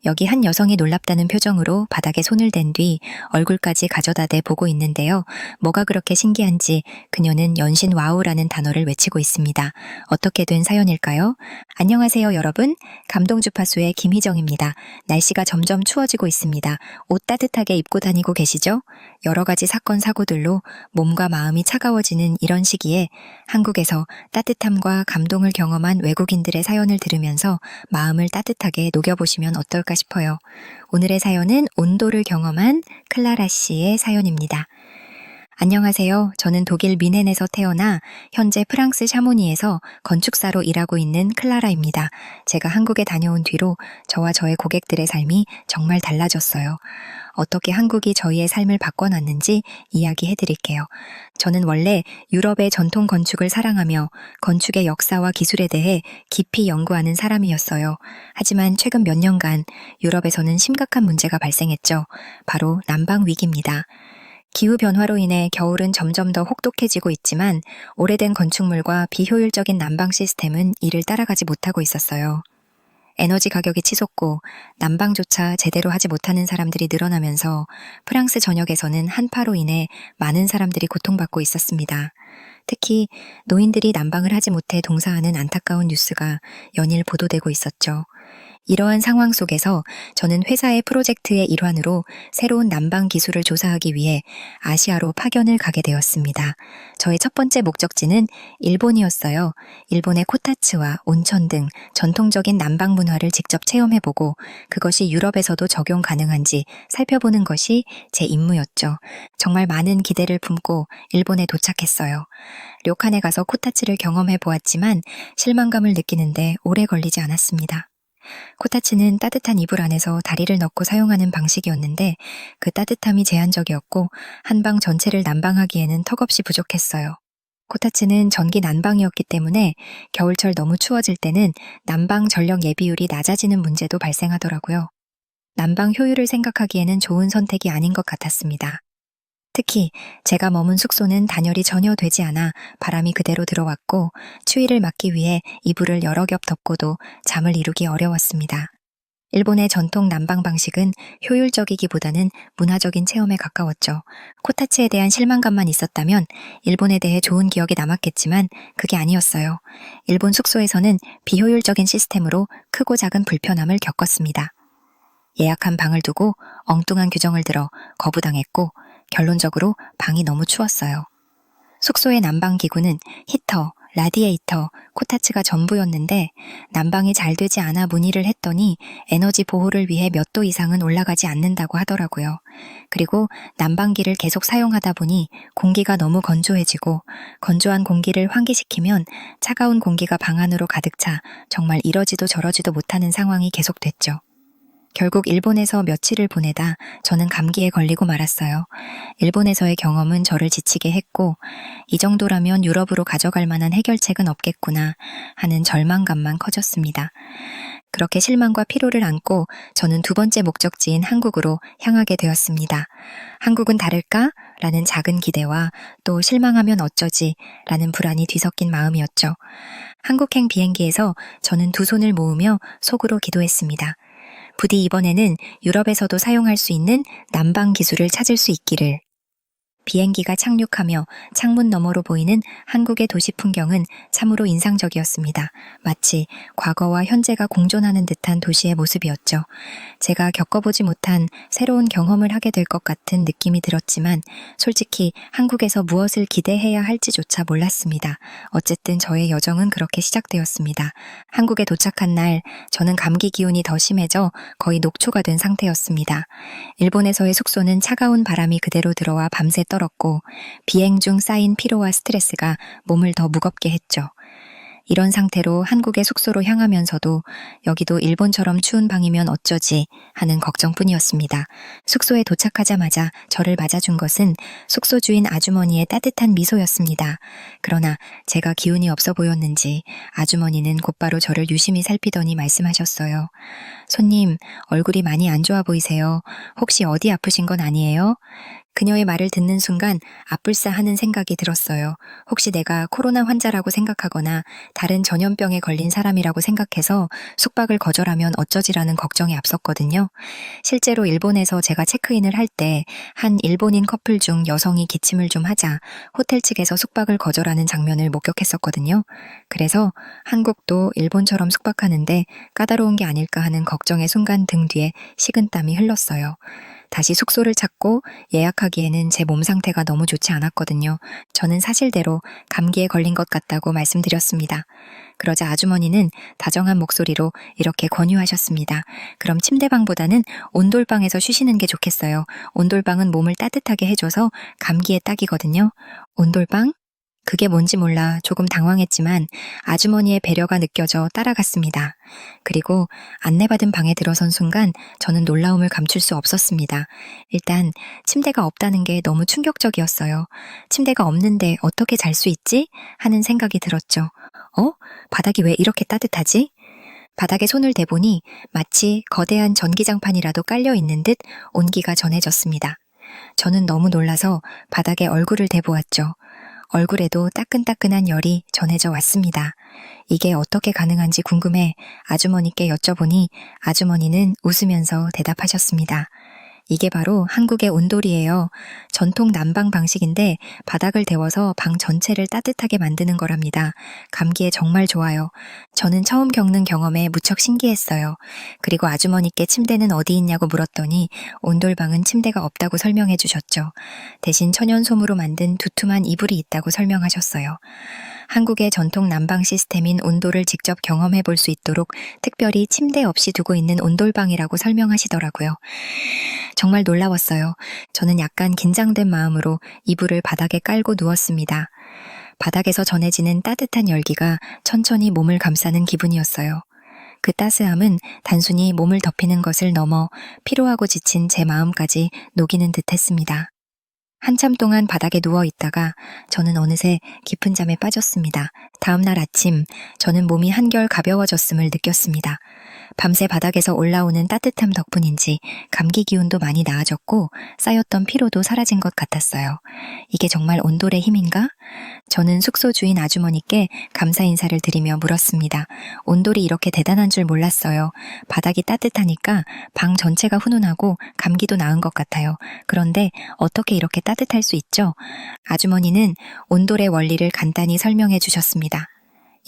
여기 한 여성이 놀랍다는 표정으로 바닥에 손을 댄 뒤 얼굴까지 가져다 대 보고 있는데요. 뭐가 그렇게 신기한지 그녀는 연신 와우라는 단어를 외치고 있습니다. 어떻게 된 사연일까요? 안녕하세요 여러분. 감동주파수의 김희정입니다. 날씨가 점점 추워지고 있습니다. 옷 따뜻하게 입고 다니고 계시죠? 여러 가지 사건 사고들로 몸과 마음이 차가워지는 이런 시기에 한국에서 따뜻함과 감동을 경험한 외국인들의 사연을 들으면서 마음을 따뜻하게 녹여보시면 어떨까 싶어요. 오늘의 사연은 온도를 경험한 클라라 씨의 사연입니다. 안녕하세요. 저는 독일 미넨에서 태어나 현재 프랑스 샤모니에서 건축사로 일하고 있는 클라라입니다. 제가 한국에 다녀온 뒤로 저와 저의 고객들의 삶이 정말 달라졌어요. 어떻게 한국이 저희의 삶을 바꿔놨는지 이야기해 드릴게요. 저는 원래 유럽의 전통 건축을 사랑하며 건축의 역사와 기술에 대해 깊이 연구하는 사람이었어요. 하지만 최근 몇 년간 유럽에서는 심각한 문제가 발생했죠. 바로 난방 위기입니다. 기후변화로 인해 겨울은 점점 더 혹독해지고 있지만 오래된 건축물과 비효율적인 난방 시스템은 이를 따라가지 못하고 있었어요. 에너지 가격이 치솟고 난방조차 제대로 하지 못하는 사람들이 늘어나면서 프랑스 전역에서는 한파로 인해 많은 사람들이 고통받고 있었습니다. 특히 노인들이 난방을 하지 못해 동사하는 안타까운 뉴스가 연일 보도되고 있었죠. 이러한 상황 속에서 저는 회사의 프로젝트의 일환으로 새로운 난방 기술을 조사하기 위해 아시아로 파견을 가게 되었습니다. 저의 첫 번째 목적지는 일본이었어요. 일본의 코타츠와 온천 등 전통적인 난방 문화를 직접 체험해보고 그것이 유럽에서도 적용 가능한지 살펴보는 것이 제 임무였죠. 정말 많은 기대를 품고 일본에 도착했어요. 료칸에 가서 코타츠를 경험해보았지만 실망감을 느끼는데 오래 걸리지 않았습니다. 코타츠는 따뜻한 이불 안에서 다리를 넣고 사용하는 방식이었는데 그 따뜻함이 제한적이었고 한방 전체를 난방하기에는 턱없이 부족했어요. 코타츠는 전기 난방이었기 때문에 겨울철 너무 추워질 때는 난방 전력 예비율이 낮아지는 문제도 발생하더라고요. 난방 효율을 생각하기에는 좋은 선택이 아닌 것 같았습니다. 특히 제가 머문 숙소는 단열이 전혀 되지 않아 바람이 그대로 들어왔고 추위를 막기 위해 이불을 여러 겹 덮고도 잠을 이루기 어려웠습니다. 일본의 전통 난방 방식은 효율적이기보다는 문화적인 체험에 가까웠죠. 코타츠에 대한 실망감만 있었다면 일본에 대해 좋은 기억이 남았겠지만 그게 아니었어요. 일본 숙소에서는 비효율적인 시스템으로 크고 작은 불편함을 겪었습니다. 예약한 방을 두고 엉뚱한 규정을 들어 거부당했고 결론적으로 방이 너무 추웠어요. 숙소의 난방기구는 히터, 라디에이터, 코타츠가 전부였는데 난방이 잘 되지 않아 문의를 했더니 에너지 보호를 위해 몇 도 이상은 올라가지 않는다고 하더라고요. 그리고 난방기를 계속 사용하다 보니 공기가 너무 건조해지고 건조한 공기를 환기시키면 차가운 공기가 방 안으로 가득 차 정말 이러지도 저러지도 못하는 상황이 계속됐죠. 결국 일본에서 며칠을 보내다 저는 감기에 걸리고 말았어요. 일본에서의 경험은 저를 지치게 했고 이 정도라면 유럽으로 가져갈 만한 해결책은 없겠구나 하는 절망감만 커졌습니다. 그렇게 실망과 피로를 안고 저는 두 번째 목적지인 한국으로 향하게 되었습니다. 한국은 다를까? 라는 작은 기대와 또 실망하면 어쩌지? 라는 불안이 뒤섞인 마음이었죠. 한국행 비행기에서 저는 두 손을 모으며 속으로 기도했습니다. 부디 이번에는 유럽에서도 사용할 수 있는 난방 기술을 찾을 수 있기를. 비행기가 착륙하며 창문 너머로 보이는 한국의 도시 풍경은 참으로 인상적이었습니다. 마치 과거와 현재가 공존하는 듯한 도시의 모습이었죠. 제가 겪어보지 못한 새로운 경험을 하게 될 것 같은 느낌이 들었지만 솔직히 한국에서 무엇을 기대해야 할지조차 몰랐습니다. 어쨌든 저의 여정은 그렇게 시작되었습니다. 한국에 도착한 날 저는 감기 기운이 더 심해져 거의 녹초가 된 상태였습니다. 일본에서의 숙소는 차가운 바람이 그대로 들어와 밤새 떨었고 비행 중 쌓인 피로와 스트레스가 몸을 더 무겁게 했죠. 이런 상태로 한국의 숙소로 향하면서도 여기도 일본처럼 추운 방이면 어쩌지 하는 걱정뿐이었습니다. 숙소에 도착하자마자 저를 맞아준 것은 숙소 주인 아주머니의 따뜻한 미소였습니다. 그러나 제가 기운이 없어 보였는지 아주머니는 곧바로 저를 유심히 살피더니 말씀하셨어요. 손님, 얼굴이 많이 안 좋아 보이세요. 혹시 어디 아프신 건 아니에요? 그녀의 말을 듣는 순간 아뿔싸하는 생각이 들었어요. 혹시 내가 코로나 환자라고 생각하거나 다른 전염병에 걸린 사람이라고 생각해서 숙박을 거절하면 어쩌지라는 걱정이 앞섰거든요. 실제로 일본에서 제가 체크인을 할 때 한 일본인 커플 중 여성이 기침을 좀 하자 호텔 측에서 숙박을 거절하는 장면을 목격했었거든요. 그래서 한국도 일본처럼 숙박하는데 까다로운 게 아닐까 하는 걱정의 순간 등 뒤에 식은땀이 흘렀어요. 다시 숙소를 찾고 예약하기에는 제 몸 상태가 너무 좋지 않았거든요. 저는 사실대로 감기에 걸린 것 같다고 말씀드렸습니다. 그러자 아주머니는 다정한 목소리로 이렇게 권유하셨습니다. 그럼 침대방보다는 온돌방에서 쉬시는 게 좋겠어요. 온돌방은 몸을 따뜻하게 해줘서 감기에 딱이거든요. 온돌방? 그게 뭔지 몰라 조금 당황했지만 아주머니의 배려가 느껴져 따라갔습니다. 그리고 안내받은 방에 들어선 순간 저는 놀라움을 감출 수 없었습니다. 일단 침대가 없다는 게 너무 충격적이었어요. 침대가 없는데 어떻게 잘 수 있지? 하는 생각이 들었죠. 바닥이 왜 이렇게 따뜻하지? 바닥에 손을 대보니 마치 거대한 전기장판이라도 깔려 있는 듯 온기가 전해졌습니다. 저는 너무 놀라서 바닥에 얼굴을 대보았죠. 얼굴에도 따끈따끈한 열이 전해져 왔습니다. 이게 어떻게 가능한지 궁금해 아주머니께 여쭤보니 아주머니는 웃으면서 대답하셨습니다. 이게 바로 한국의 온돌이에요. 전통 난방 방식인데 바닥을 데워서 방 전체를 따뜻하게 만드는 거랍니다. 감기에 정말 좋아요. 저는 처음 겪는 경험에 무척 신기했어요. 그리고 아주머니께 침대는 어디 있냐고 물었더니 온돌방은 침대가 없다고 설명해 주셨죠. 대신 천연솜으로 만든 두툼한 이불이 있다고 설명하셨어요. 한국의 전통 난방 시스템인 온돌을 직접 경험해 볼 수 있도록 특별히 침대 없이 두고 있는 온돌방이라고 설명하시더라고요. 정말 놀라웠어요. 저는 약간 긴장된 마음으로 이불을 바닥에 깔고 누웠습니다. 바닥에서 전해지는 따뜻한 열기가 천천히 몸을 감싸는 기분이었어요. 그 따스함은 단순히 몸을 덮이는 것을 넘어 피로하고 지친 제 마음까지 녹이는 듯 했습니다. 한참 동안 바닥에 누워 있다가 저는 어느새 깊은 잠에 빠졌습니다. 다음 날 아침, 저는 몸이 한결 가벼워졌음을 느꼈습니다. 밤새 바닥에서 올라오는 따뜻함 덕분인지 감기 기운도 많이 나아졌고 쌓였던 피로도 사라진 것 같았어요. 이게 정말 온돌의 힘인가? 저는 숙소 주인 아주머니께 감사 인사를 드리며 물었습니다. 온돌이 이렇게 대단한 줄 몰랐어요. 바닥이 따뜻하니까 방 전체가 훈훈하고 감기도 나은 것 같아요. 그런데 어떻게 이렇게 따뜻할 수 있죠? 아주머니는 온돌의 원리를 간단히 설명해 주셨습니다.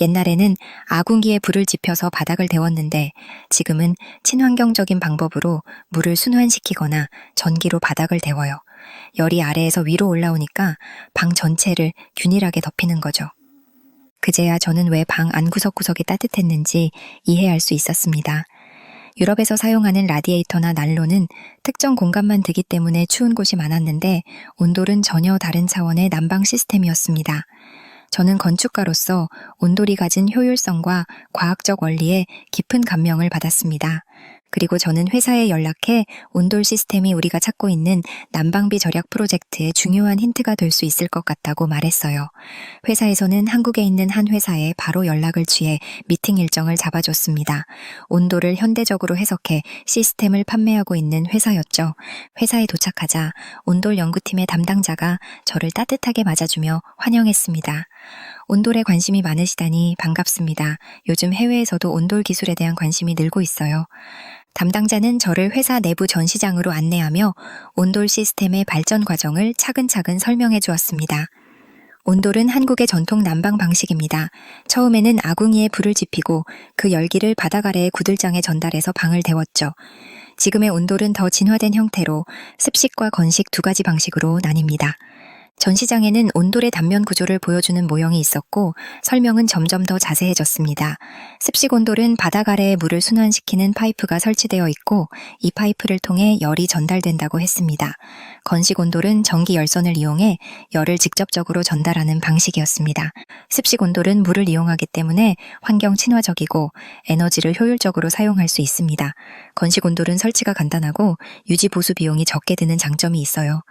옛날에는 아궁이에 불을 지펴서 바닥을 데웠는데 지금은 친환경적인 방법으로 물을 순환시키거나 전기로 바닥을 데워요. 열이 아래에서 위로 올라오니까 방 전체를 균일하게 덮이는 거죠. 그제야 저는 왜 방 안구석구석이 따뜻했는지 이해할 수 있었습니다. 유럽에서 사용하는 라디에이터나 난로는 특정 공간만 드기 때문에 추운 곳이 많았는데 온돌은 전혀 다른 차원의 난방 시스템이었습니다. 저는 건축가로서 온돌이 가진 효율성과 과학적 원리에 깊은 감명을 받았습니다. 그리고 저는 회사에 연락해 온돌 시스템이 우리가 찾고 있는 난방비 절약 프로젝트의 중요한 힌트가 될 수 있을 것 같다고 말했어요. 회사에서는 한국에 있는 한 회사에 바로 연락을 취해 미팅 일정을 잡아줬습니다. 온돌을 현대적으로 해석해 시스템을 판매하고 있는 회사였죠. 회사에 도착하자 온돌 연구팀의 담당자가 저를 따뜻하게 맞아주며 환영했습니다. 온돌에 관심이 많으시다니 반갑습니다. 요즘 해외에서도 온돌 기술에 대한 관심이 늘고 있어요. 담당자는 저를 회사 내부 전시장으로 안내하며 온돌 시스템의 발전 과정을 차근차근 설명해 주었습니다. 온돌은 한국의 전통 난방 방식입니다. 처음에는 아궁이에 불을 지피고 그 열기를 바닥 아래의 구들장에 전달해서 방을 데웠죠. 지금의 온돌은 더 진화된 형태로 습식과 건식 두 가지 방식으로 나뉩니다. 전시장에는 온돌의 단면 구조를 보여주는 모형이 있었고 설명은 점점 더 자세해졌습니다. 습식 온돌은 바닥 아래에 물을 순환시키는 파이프가 설치되어 있고 이 파이프를 통해 열이 전달된다고 했습니다. 건식 온돌은 전기 열선을 이용해 열을 직접적으로 전달하는 방식이었습니다. 습식 온돌은 물을 이용하기 때문에 환경 친화적이고 에너지를 효율적으로 사용할 수 있습니다. 건식 온돌은 설치가 간단하고 유지 보수 비용이 적게 드는 장점이 있어요.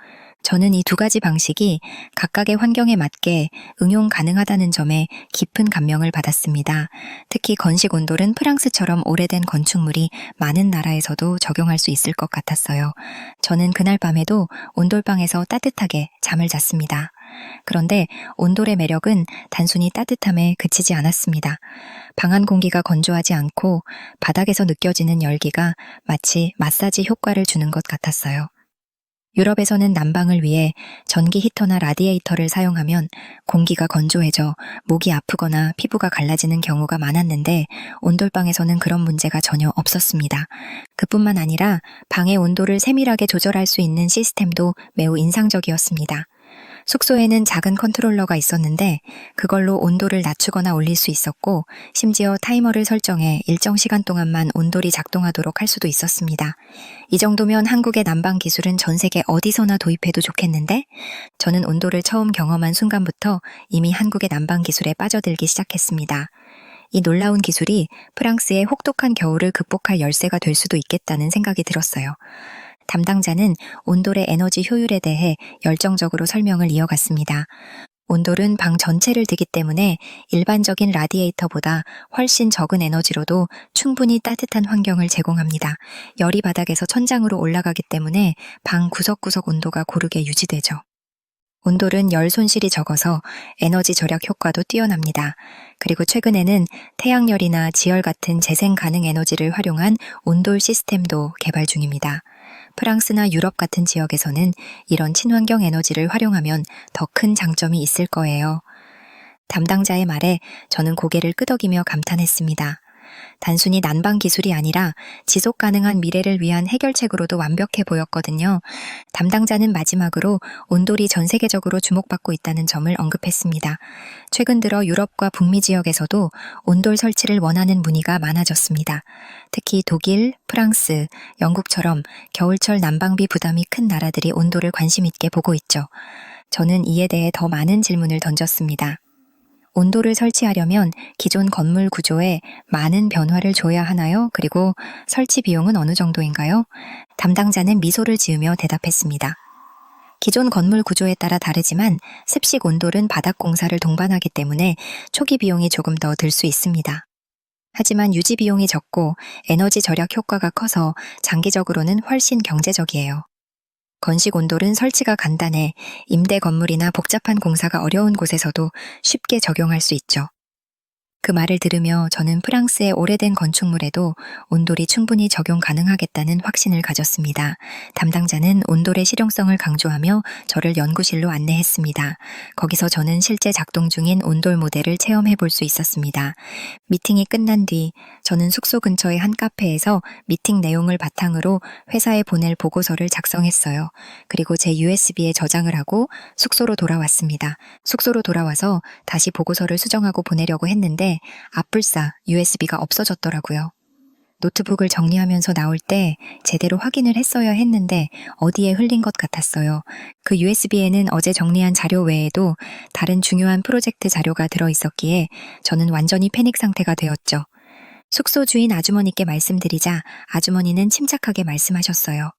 저는 이 두 가지 방식이 각각의 환경에 맞게 응용 가능하다는 점에 깊은 감명을 받았습니다. 특히 건식 온돌은 프랑스처럼 오래된 건축물이 많은 나라에서도 적용할 수 있을 것 같았어요. 저는 그날 밤에도 온돌방에서 따뜻하게 잠을 잤습니다. 그런데 온돌의 매력은 단순히 따뜻함에 그치지 않았습니다. 방 안 공기가 건조하지 않고 바닥에서 느껴지는 열기가 마치 마사지 효과를 주는 것 같았어요. 유럽에서는 난방을 위해 전기 히터나 라디에이터를 사용하면 공기가 건조해져 목이 아프거나 피부가 갈라지는 경우가 많았는데 온돌방에서는 그런 문제가 전혀 없었습니다. 그뿐만 아니라 방의 온도를 세밀하게 조절할 수 있는 시스템도 매우 인상적이었습니다. 숙소에는 작은 컨트롤러가 있었는데 그걸로 온도를 낮추거나 올릴 수 있었고 심지어 타이머를 설정해 일정 시간 동안만 온돌이 작동하도록 할 수도 있었습니다. 이 정도면 한국의 난방 기술은 전 세계 어디서나 도입해도 좋겠는데 저는 온돌을 처음 경험한 순간부터 이미 한국의 난방 기술에 빠져들기 시작했습니다. 이 놀라운 기술이 프랑스의 혹독한 겨울을 극복할 열쇠가 될 수도 있겠다는 생각이 들었어요. 담당자는 온돌의 에너지 효율에 대해 열정적으로 설명을 이어갔습니다. 온돌은 방 전체를 드기 때문에 일반적인 라디에이터보다 훨씬 적은 에너지로도 충분히 따뜻한 환경을 제공합니다. 열이 바닥에서 천장으로 올라가기 때문에 방 구석구석 온도가 고르게 유지되죠. 온돌은 열 손실이 적어서 에너지 절약 효과도 뛰어납니다. 그리고 최근에는 태양열이나 지열 같은 재생 가능 에너지를 활용한 온돌 시스템도 개발 중입니다. 프랑스나 유럽 같은 지역에서는 이런 친환경 에너지를 활용하면 더 큰 장점이 있을 거예요. 담당자의 말에 저는 고개를 끄덕이며 감탄했습니다. 단순히 난방 기술이 아니라 지속 가능한 미래를 위한 해결책으로도 완벽해 보였거든요. 담당자는 마지막으로 온돌이 전 세계적으로 주목받고 있다는 점을 언급했습니다. 최근 들어 유럽과 북미 지역에서도 온돌 설치를 원하는 문의가 많아졌습니다. 특히 독일, 프랑스, 영국처럼 겨울철 난방비 부담이 큰 나라들이 온돌을 관심 있게 보고 있죠. 저는 이에 대해 더 많은 질문을 던졌습니다. 온돌을 설치하려면 기존 건물 구조에 많은 변화를 줘야 하나요? 그리고 설치 비용은 어느 정도인가요? 담당자는 미소를 지으며 대답했습니다. 기존 건물 구조에 따라 다르지만 습식 온돌은 바닥 공사를 동반하기 때문에 초기 비용이 조금 더 들 수 있습니다. 하지만 유지 비용이 적고 에너지 절약 효과가 커서 장기적으로는 훨씬 경제적이에요. 건식 온돌은 설치가 간단해 임대 건물이나 복잡한 공사가 어려운 곳에서도 쉽게 적용할 수 있죠. 그 말을 들으며 저는 프랑스의 오래된 건축물에도 온돌이 충분히 적용 가능하겠다는 확신을 가졌습니다. 담당자는 온돌의 실용성을 강조하며 저를 연구실로 안내했습니다. 거기서 저는 실제 작동 중인 온돌 모델을 체험해 볼 수 있었습니다. 미팅이 끝난 뒤 저는 숙소 근처의 한 카페에서 미팅 내용을 바탕으로 회사에 보낼 보고서를 작성했어요. 그리고 제 USB에 저장을 하고 숙소로 돌아왔습니다. 숙소로 돌아와서 다시 보고서를 수정하고 보내려고 했는데 앞불싸 USB가 없어졌더라고요. 노트북을 정리하면서 나올 때 제대로 확인을 했어야 했는데 어디에 흘린 것 같았어요. 그 USB에는 어제 정리한 자료 외에도 다른 중요한 프로젝트 자료가 들어있었기에 저는 완전히 패닉 상태가 되었죠. 숙소 주인 아주머니께 말씀드리자 아주머니는 침착하게 말씀하셨어요.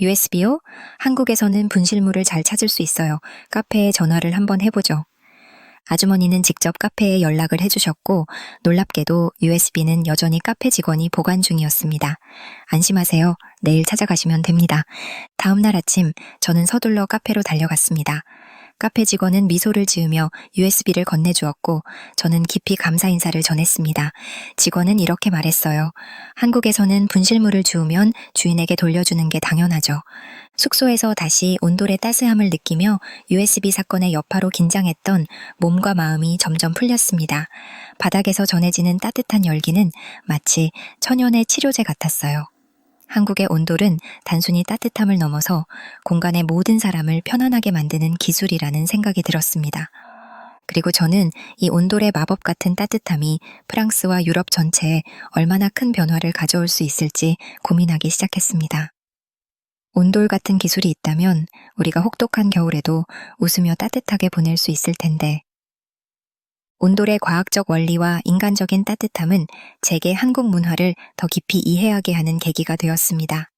USB요? 한국에서는 분실물을 잘 찾을 수 있어요. 카페에 전화를 한번 해보죠. 아주머니는 직접 카페에 연락을 해주셨고 놀랍게도 USB는 여전히 카페 직원이 보관 중이었습니다. 안심하세요. 내일 찾아가시면 됩니다. 다음 날 아침 저는 서둘러 카페로 달려갔습니다. 카페 직원은 미소를 지으며 USB를 건네주었고 저는 깊이 감사 인사를 전했습니다. 직원은 이렇게 말했어요. 한국에서는 분실물을 주우면 주인에게 돌려주는 게 당연하죠. 숙소에서 다시 온돌의 따스함을 느끼며 USB 사건의 여파로 긴장했던 몸과 마음이 점점 풀렸습니다. 바닥에서 전해지는 따뜻한 열기는 마치 천연의 치료제 같았어요. 한국의 온돌은 단순히 따뜻함을 넘어서 공간의 모든 사람을 편안하게 만드는 기술이라는 생각이 들었습니다. 그리고 저는 이 온돌의 마법 같은 따뜻함이 프랑스와 유럽 전체에 얼마나 큰 변화를 가져올 수 있을지 고민하기 시작했습니다. 온돌 같은 기술이 있다면 우리가 혹독한 겨울에도 웃으며 따뜻하게 보낼 수 있을 텐데 온돌의 과학적 원리와 인간적인 따뜻함은 제게 한국 문화를 더 깊이 이해하게 하는 계기가 되었습니다.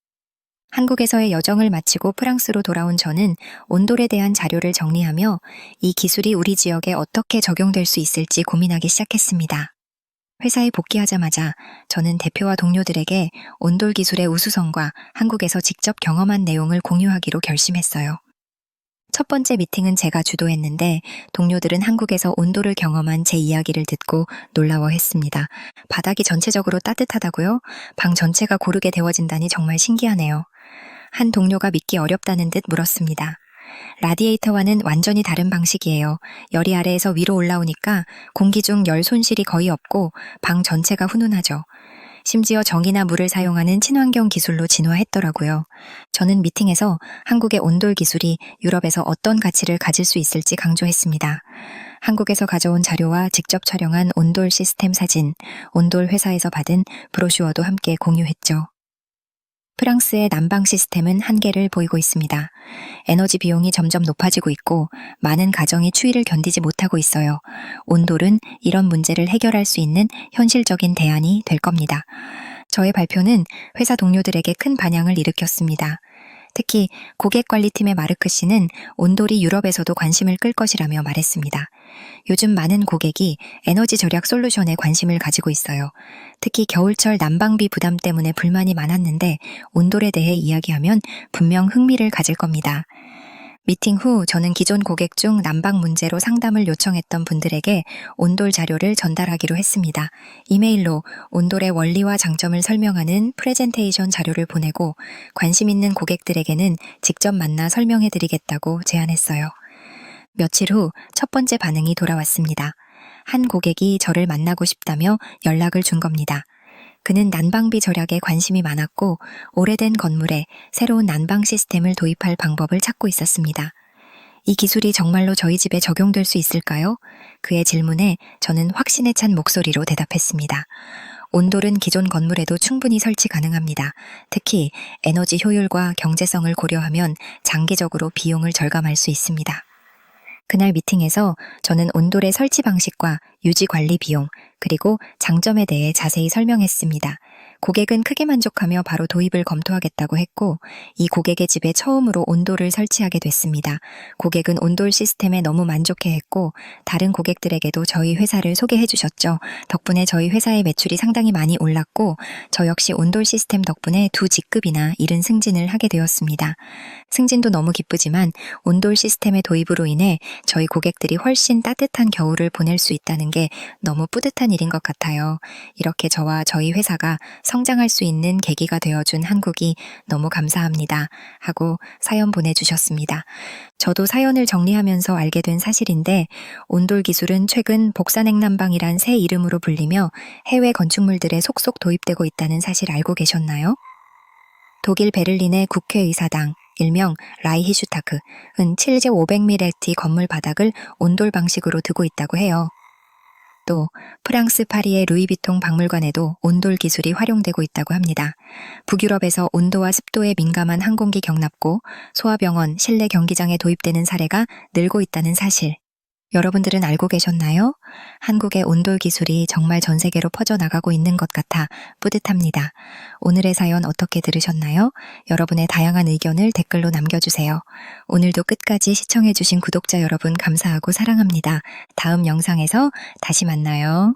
한국에서의 여정을 마치고 프랑스로 돌아온 저는 온돌에 대한 자료를 정리하며 이 기술이 우리 지역에 어떻게 적용될 수 있을지 고민하기 시작했습니다. 회사에 복귀하자마자 저는 대표와 동료들에게 온돌 기술의 우수성과 한국에서 직접 경험한 내용을 공유하기로 결심했어요. 첫 번째 미팅은 제가 주도했는데 동료들은 한국에서 온돌을 경험한 제 이야기를 듣고 놀라워했습니다. 바닥이 전체적으로 따뜻하다고요? 방 전체가 고르게 데워진다니 정말 신기하네요. 한 동료가 믿기 어렵다는 듯 물었습니다. 라디에이터와는 완전히 다른 방식이에요. 열이 아래에서 위로 올라오니까 공기 중 열 손실이 거의 없고 방 전체가 훈훈하죠. 심지어 전기나 물을 사용하는 친환경 기술로 진화했더라고요. 저는 미팅에서 한국의 온돌 기술이 유럽에서 어떤 가치를 가질 수 있을지 강조했습니다. 한국에서 가져온 자료와 직접 촬영한 온돌 시스템 사진, 온돌 회사에서 받은 브로슈어도 함께 공유했죠. 프랑스의 난방 시스템은 한계를 보이고 있습니다. 에너지 비용이 점점 높아지고 있고 많은 가정이 추위를 견디지 못하고 있어요. 온돌은 이런 문제를 해결할 수 있는 현실적인 대안이 될 겁니다. 저의 발표는 회사 동료들에게 큰 반향을 일으켰습니다. 특히 고객관리팀의 마르크 씨는 온돌이 유럽에서도 관심을 끌 것이라며 말했습니다. 요즘 많은 고객이 에너지 절약 솔루션에 관심을 가지고 있어요. 특히 겨울철 난방비 부담 때문에 불만이 많았는데 온돌에 대해 이야기하면 분명 흥미를 가질 겁니다. 미팅 후 저는 기존 고객 중 난방 문제로 상담을 요청했던 분들에게 온돌 자료를 전달하기로 했습니다. 이메일로 온돌의 원리와 장점을 설명하는 프레젠테이션 자료를 보내고 관심 있는 고객들에게는 직접 만나 설명해드리겠다고 제안했어요. 며칠 후 첫 번째 반응이 돌아왔습니다. 한 고객이 저를 만나고 싶다며 연락을 준 겁니다. 그는 난방비 절약에 관심이 많았고 오래된 건물에 새로운 난방 시스템을 도입할 방법을 찾고 있었습니다. 이 기술이 정말로 저희 집에 적용될 수 있을까요? 그의 질문에 저는 확신에 찬 목소리로 대답했습니다. 온돌은 기존 건물에도 충분히 설치 가능합니다. 특히 에너지 효율과 경제성을 고려하면 장기적으로 비용을 절감할 수 있습니다. 그날 미팅에서 저는 온돌의 설치 방식과 유지 관리 비용, 그리고 장점에 대해 자세히 설명했습니다. 고객은 크게 만족하며 바로 도입을 검토하겠다고 했고 이 고객의 집에 처음으로 온돌을 설치하게 됐습니다. 고객은 온돌 시스템에 너무 만족해했고 다른 고객들에게도 저희 회사를 소개해 주셨죠. 덕분에 저희 회사의 매출이 상당히 많이 올랐고 저 역시 온돌 시스템 덕분에 2직급이나 이른 승진을 하게 되었습니다. 승진도 너무 기쁘지만 온돌 시스템의 도입으로 인해 저희 고객들이 훨씬 따뜻한 겨울을 보낼 수 있다는 게 너무 뿌듯한 일인 것 같아요. 이렇게 저와 저희 회사가 성장할 수 있는 계기가 되어준 한국이 너무 감사합니다 하고 사연 보내주셨습니다. 저도 사연을 정리하면서 알게 된 사실인데 온돌 기술은 최근 복사냉난방이란 새 이름으로 불리며 해외 건축물들에 속속 도입되고 있다는 사실 알고 계셨나요? 독일 베를린의 국회의사당 일명 라이히슈타크은 7제 500mm 건물 바닥을 온돌 방식으로 두고 있다고 해요. 또 프랑스 파리의 루이비통 박물관에도 온돌 기술이 활용되고 있다고 합니다. 북유럽에서 온도와 습도에 민감한 항공기 경납고 소아병원, 실내 경기장에 도입되는 사례가 늘고 있다는 사실. 여러분들은 알고 계셨나요? 한국의 온돌 기술이 정말 전 세계로 퍼져나가고 있는 것 같아 뿌듯합니다. 오늘의 사연 어떻게 들으셨나요? 여러분의 다양한 의견을 댓글로 남겨주세요. 오늘도 끝까지 시청해주신 구독자 여러분 감사하고 사랑합니다. 다음 영상에서 다시 만나요.